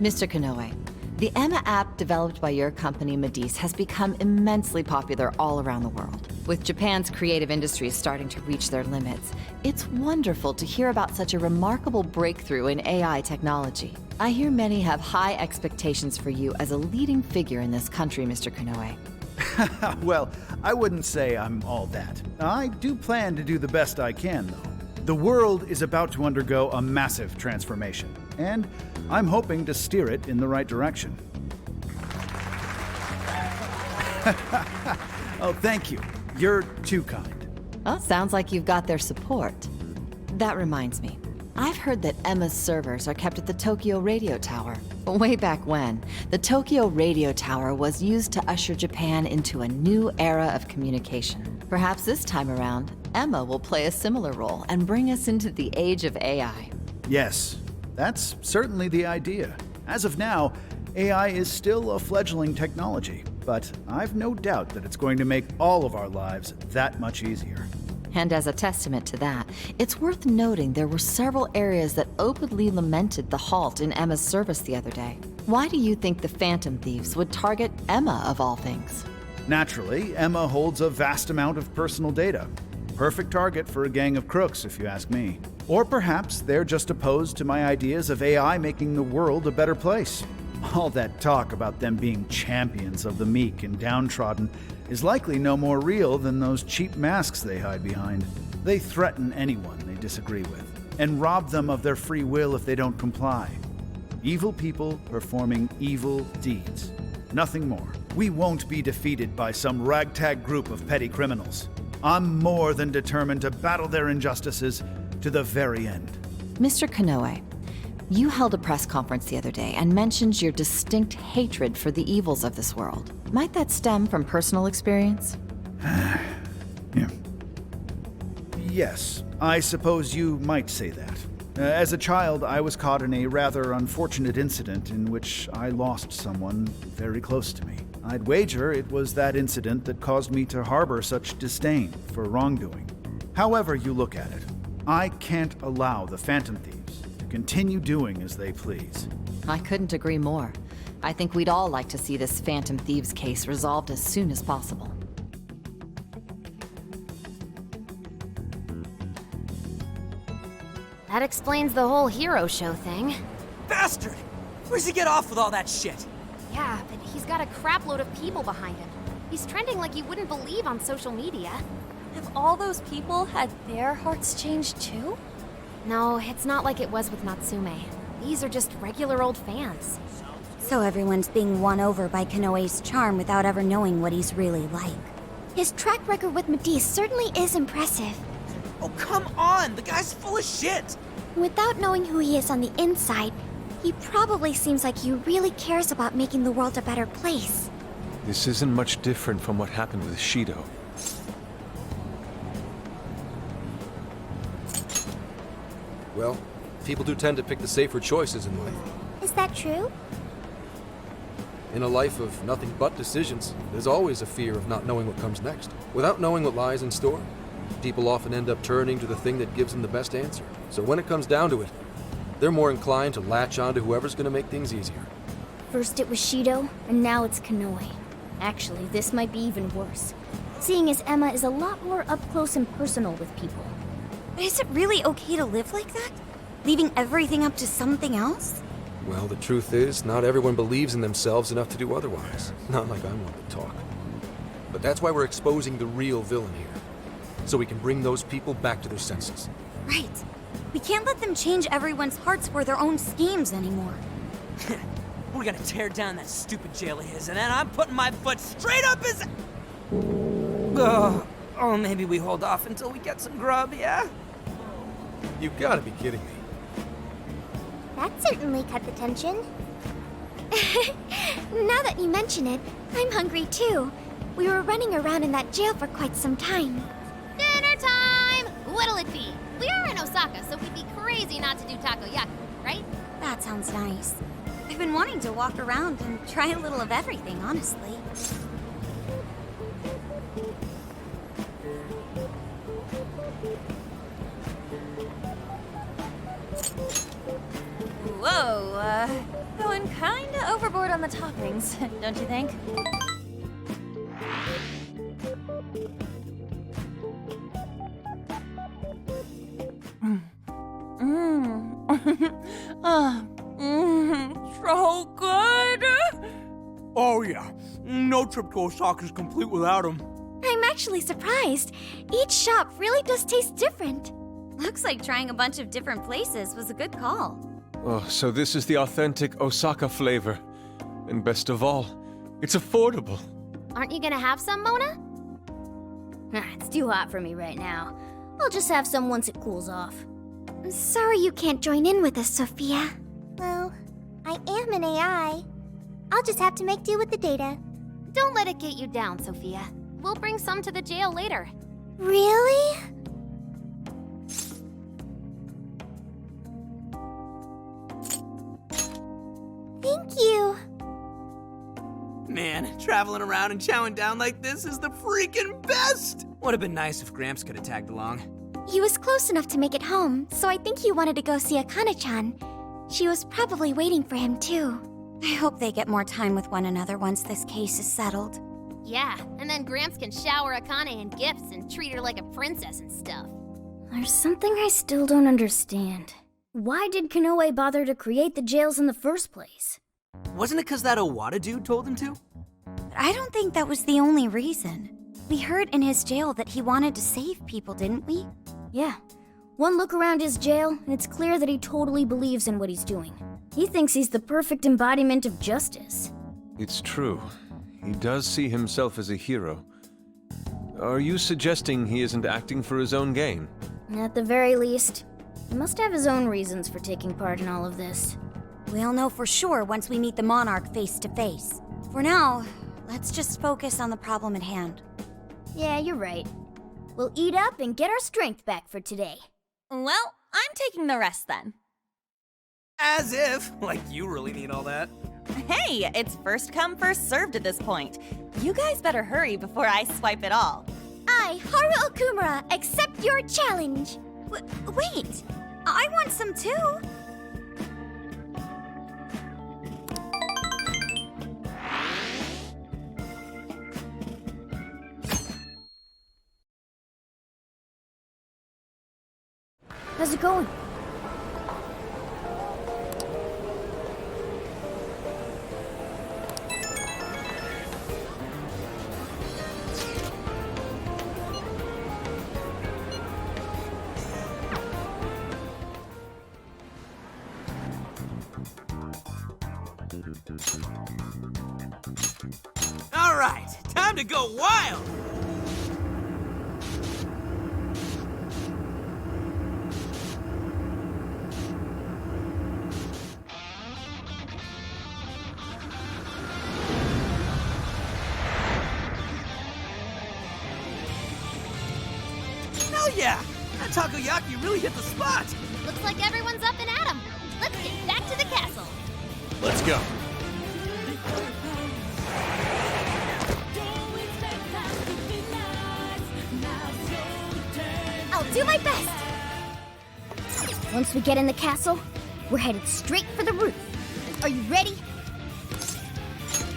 Mr. Kanoe, the Emma app developed by your company, Medice, has become immensely popular all around the world. With Japan's creative industries starting to reach their limits, it's wonderful to hear about such a remarkable breakthrough in AI technology. I hear many have high expectations for you as a leading figure in this country, Mr. Kanoe. Well, I wouldn't say I'm all that. I do plan to do the best I can, though. The world is about to undergo a massive transformation, and I'm hoping to steer it in the right direction. Oh, thank you. You're too kind. Well, sounds like you've got their support. That reminds me. I've heard that Emma's servers are kept at the Tokyo Radio Tower. Way back when, the Tokyo Radio Tower was used to usher Japan into a new era of communication. Perhaps this time around, Emma will play a similar role and bring us into the age of AI. Yes, that's certainly the idea. As of now, AI is still a fledgling technology, but I've no doubt that it's going to make all of our lives that much easier. And as a testament to that, it's worth noting there were several areas that openly lamented the halt in Emma's service the other day. Why do you think the Phantom Thieves would target Emma of all things? Naturally, Emma holds a vast amount of personal data. Perfect target for a gang of crooks, if you ask me. Or perhaps they're just opposed to my ideas of AI making the world a better place. All that talk about them being champions of the meek and downtrodden is likely no more real than those cheap masks they hide behind. They threaten anyone they disagree with, and rob them of their free will if they don't comply. Evil people performing evil deeds. Nothing more. We won't be defeated by some ragtag group of petty criminals. I'm more than determined to battle their injustices to the very end. Mr. Kanoe, you held a press conference the other day and mentioned your distinct hatred for the evils of this world. Might that stem from personal experience? Yeah. Yes, I suppose you might say that. As a child, I was caught in a rather unfortunate incident in which I lost someone very close to me. I'd wager it was that incident that caused me to harbor such disdain for wrongdoing. However you look at it, I can't allow the Phantom Thieves to continue doing as they please. I couldn't agree more. I think we'd all like to see this Phantom Thieves case resolved as soon as possible. That explains the whole hero show thing. Bastard! Where's he get off with all that shit? Yeah, but he's got a crapload of people behind him. He's trending like you wouldn't believe on social media. Have all those people had their hearts changed too? No, it's not like it was with Natsume. These are just regular old fans. So everyone's being won over by Kanoe's charm without ever knowing what he's really like. His track record with Medice certainly is impressive. Oh, come on! The guy's full of shit! Without knowing who he is on the inside, he probably seems like he really cares about making the world a better place. This isn't much different from what happened with Shido. Well, people do tend to pick the safer choices in life. Is that true? In a life of nothing but decisions, there's always a fear of not knowing what comes next. Without knowing what lies in store, people often end up turning to the thing that gives them the best answer. So when it comes down to it, they're more inclined to latch on to whoever's going to make things easier. First it was Shido, and now it's Kanoe. Actually, this might be even worse, seeing as Emma is a lot more up close and personal with people. But is it really okay to live like that? Leaving everything up to something else? Well, the truth is, not everyone believes in themselves enough to do otherwise. Not like I'm one to talk. But that's why we're exposing the real villain here. So we can bring those people back to their senses. Right. We can't let them change everyone's hearts for their own schemes anymore. We're gonna tear down that stupid jail of his, and then I'm putting my foot straight up his... Oh, maybe we hold off until we get some grub, yeah? You've got to be kidding me. That certainly cut the tension. Now that you mention it, I'm hungry too. We were running around in that jail for quite some time. Dinner time! What'll it be? We are in Osaka, so we'd be crazy not to do takoyaki, right? That sounds nice. I've been wanting to walk around and try a little of everything, honestly. Whoa, going kinda overboard on the toppings, don't you think? So good! Oh yeah, no trip to Osaka is complete without him. I'm actually surprised. Each shop really does taste different. Looks like trying a bunch of different places was a good call. Oh, so this is the authentic Osaka flavor. And best of all, it's affordable. Aren't you gonna have some, Mona? It's too hot for me right now. I'll just have some once it cools off. I'm sorry you can't join in with us, Sophia. Well, I am an AI. I'll just have to make do with the data. Don't let it get you down, Sophia. We'll bring some to the jail later. Really? Thank you. Man, traveling around and chowing down like this is the freaking best! Would have been nice if Gramps could have tagged along. He was close enough to make it home, so I think he wanted to go see Akane-chan. She was probably waiting for him, too. I hope they get more time with one another once this case is settled. Yeah, and then Gramps can shower Akane in gifts and treat her like a princess and stuff. There's something I still don't understand. Why did Konoe bother to create the jails in the first place? Wasn't it because that Owada dude told him to? But I don't think that was the only reason. We heard in his jail that he wanted to save people, didn't we? Yeah. One look around his jail, and it's clear that he totally believes in what he's doing. He thinks he's the perfect embodiment of justice. It's true. He does see himself as a hero. Are you suggesting he isn't acting for his own gain? At the very least, he must have his own reasons for taking part in all of this. We'll know for sure once we meet the Monarch face to face. For now, let's just focus on the problem at hand. Yeah, you're right. We'll eat up and get our strength back for today. Well, I'm taking the rest then. As if! Like you really need all that. Hey, it's first come, first served at this point. You guys better hurry before I swipe it all. I, Haru Okumura, accept your challenge. Wait, I want some too. How's it going? All right, time to go wild! Hell yeah! That takoyaki really hit the spot! Looks like everyone's up and at 'em. Let's get back to the castle. Let's go. I'll do my best! Once we get in the castle, we're headed straight for the roof. Are you ready?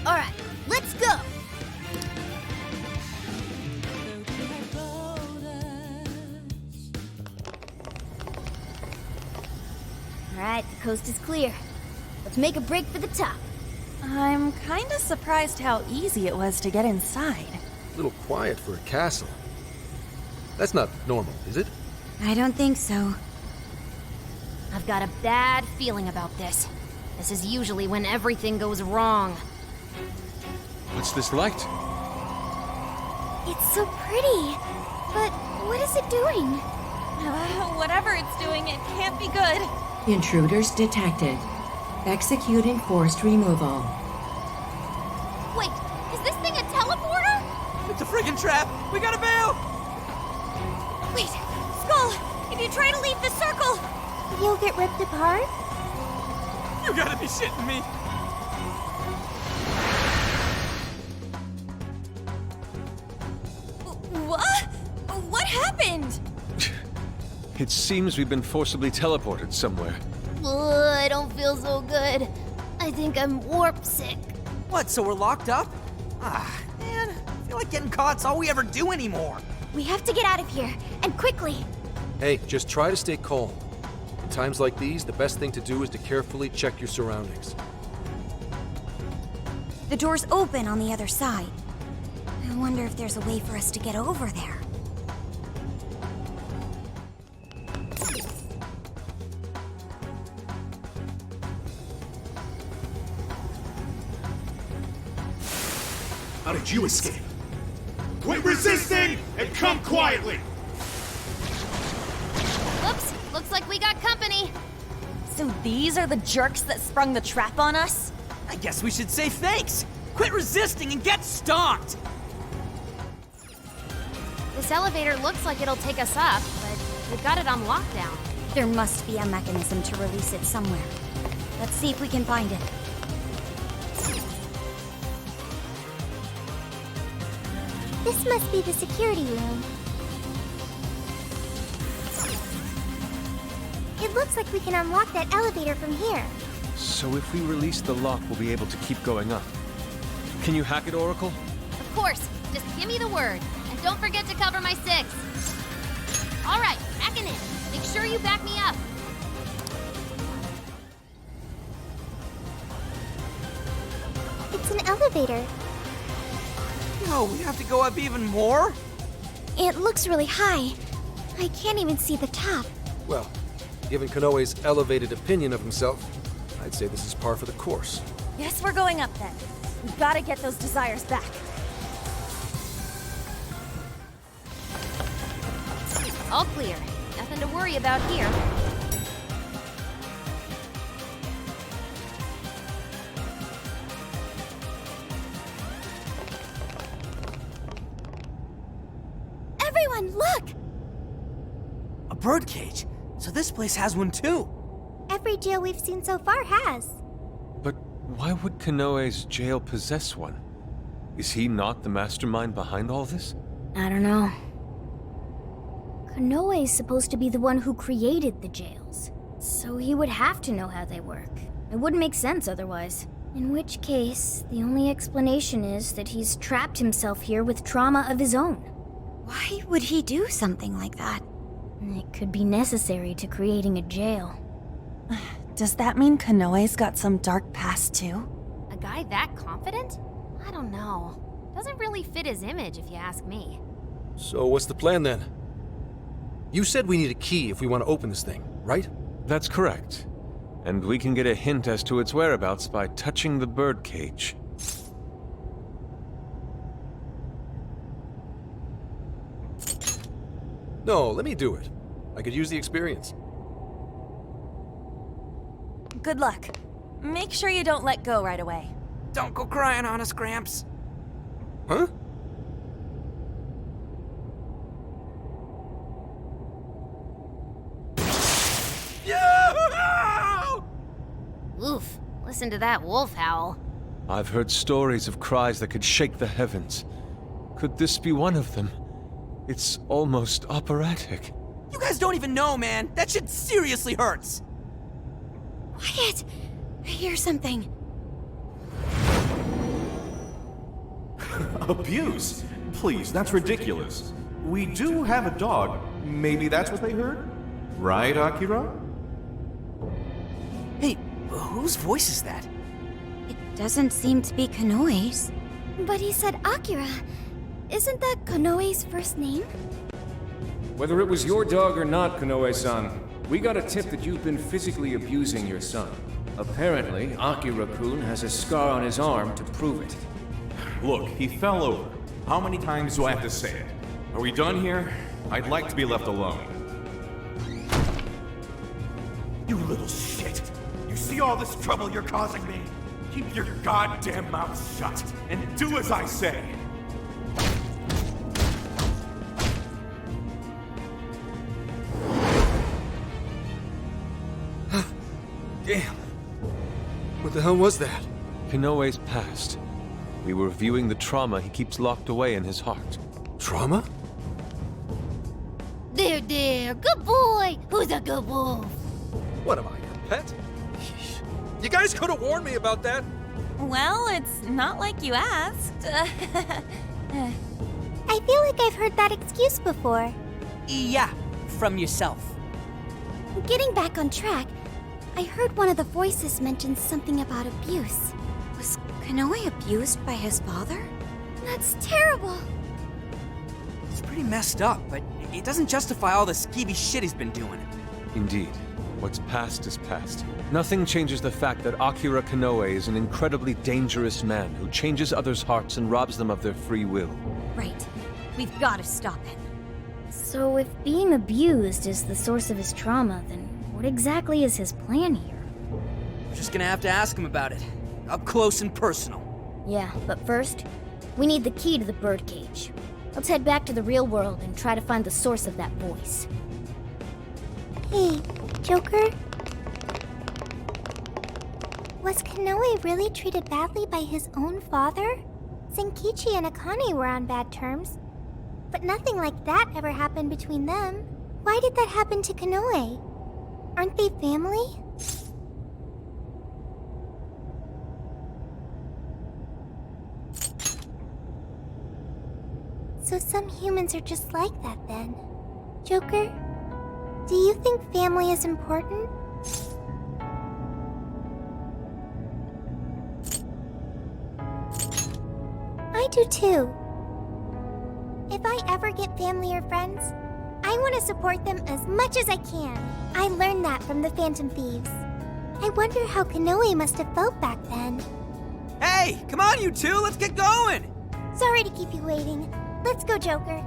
Alright, let's go! Alright, the coast is clear. Let's make a break for the top. I'm kinda surprised how easy it was to get inside. A little quiet for a castle. That's not normal, is it? I don't think so. I've got a bad feeling about this. This is usually when everything goes wrong. What's this light? It's so pretty. But what is it doing? Whatever it's doing, it can't be good. Intruders detected. Executing forced removal. Wait, is this thing a teleporter? It's a freaking trap! We gotta bail! Wait, Skull, if you try to leave the circle, you'll get ripped apart? You gotta be shitting me! What? What happened? It seems we've been forcibly teleported somewhere. Ugh, I don't feel so good. I think I'm warp sick. What, so we're locked up? Ah, man, I feel like getting caught's all we ever do anymore. We have to get out of here, and quickly. Hey, just try to stay calm. In times like these, the best thing to do is to carefully check your surroundings. The door's open on the other side. I wonder if there's a way for us to get over there. How did you escape? Quit resisting and come quietly! Whoops, looks like we got company. So these are the jerks that sprung the trap on us? I guess we should say thanks. Quit resisting and get stomped. This elevator looks like it'll take us up, but we've got it on lockdown. There must be a mechanism to release it somewhere. Let's see if we can find it. This must be the security room. It looks like we can unlock that elevator from here. So if we release the lock, we'll be able to keep going up. Can you hack it, Oracle? Of course, just give me the word. And don't forget to cover my 6. All right, hacking in. Make sure you back me up. It's an elevator. No, we have to go up even more? It looks really high. I can't even see the top. Well, given Konoe's elevated opinion of himself, I'd say this is par for the course. Guess we're going up then. We've got to get those desires back. All clear. Nothing to worry about here. Everyone, look! A birdcage. So this place has one too. Every jail we've seen so far has. But why would Konoe's jail possess one? Is he not the mastermind behind all this? I don't know. Konoe is supposed to be the one who created the jails, so he would have to know how they work. It wouldn't make sense otherwise. In which case, the only explanation is that he's trapped himself here with trauma of his own. Why would he do something like that? It could be necessary to creating a jail. Does that mean Konoe's got some dark past too? A guy that confident? I don't know. Doesn't really fit his image, if you ask me. So what's the plan then? You said we need a key if we want to open this thing, right? That's correct. And we can get a hint as to its whereabouts by touching the birdcage. No, let me do it. I could use the experience. Good luck. Make sure you don't let go right away. Don't go crying on us, Gramps. Huh? Oof, listen to that wolf howl. I've heard stories of cries that could shake the heavens. Could this be one of them? It's almost operatic. You guys don't even know, man. That shit seriously hurts. Quiet! I hear something. Abuse? Please, that's ridiculous. We do have a dog. Maybe that's what they heard? Right, Akira? Hey, whose voice is that? It doesn't seem to be Konoe's. But he said Akira. Isn't that Konoe's first name? Whether it was your dog or not, Konoe-san, we got a tip that you've been physically abusing your son. Apparently, Akira-kun has a scar on his arm to prove it. Look, he fell over. How many times do I have to say it? Are we done here? I'd like to be left alone. You little shit! You see all this trouble you're causing me? Keep your goddamn mouth shut and do as I say! Damn. What the hell was that? Konoe's past. We were viewing the trauma he keeps locked away in his heart. Trauma? There, good boy. Who's a good wolf? What am I, a pet? You guys could have warned me about that. Well, it's not like you asked. I feel like I've heard that excuse before. Yeah, from yourself. Getting back on track, I heard one of the voices mention something about abuse. Was Kanoe abused by his father? That's terrible. It's pretty messed up, but it doesn't justify all the skeevy shit he's been doing. Indeed. What's past is past. Nothing changes the fact that Akira Kanoe is an incredibly dangerous man who changes others' hearts and robs them of their free will. Right. We've got to stop him. So if being abused is the source of his trauma, then what exactly is his plan here? We're just gonna have to ask him about it. Up close and personal. Yeah, but first, we need the key to the birdcage. Let's head back to the real world and try to find the source of that voice. Hey, Joker? Was Kanoe really treated badly by his own father? Senkichi and Akane were on bad terms, but nothing like that ever happened between them. Why did that happen to Kanoe? Aren't they family? So some humans are just like that then. Joker, do you think family is important? I do too. If I ever get family or friends, I want to support them as much as I can. I learned that from the Phantom Thieves. I wonder how Kanoe must have felt back then. Hey, come on you two, let's get going! Sorry to keep you waiting. Let's go, Joker.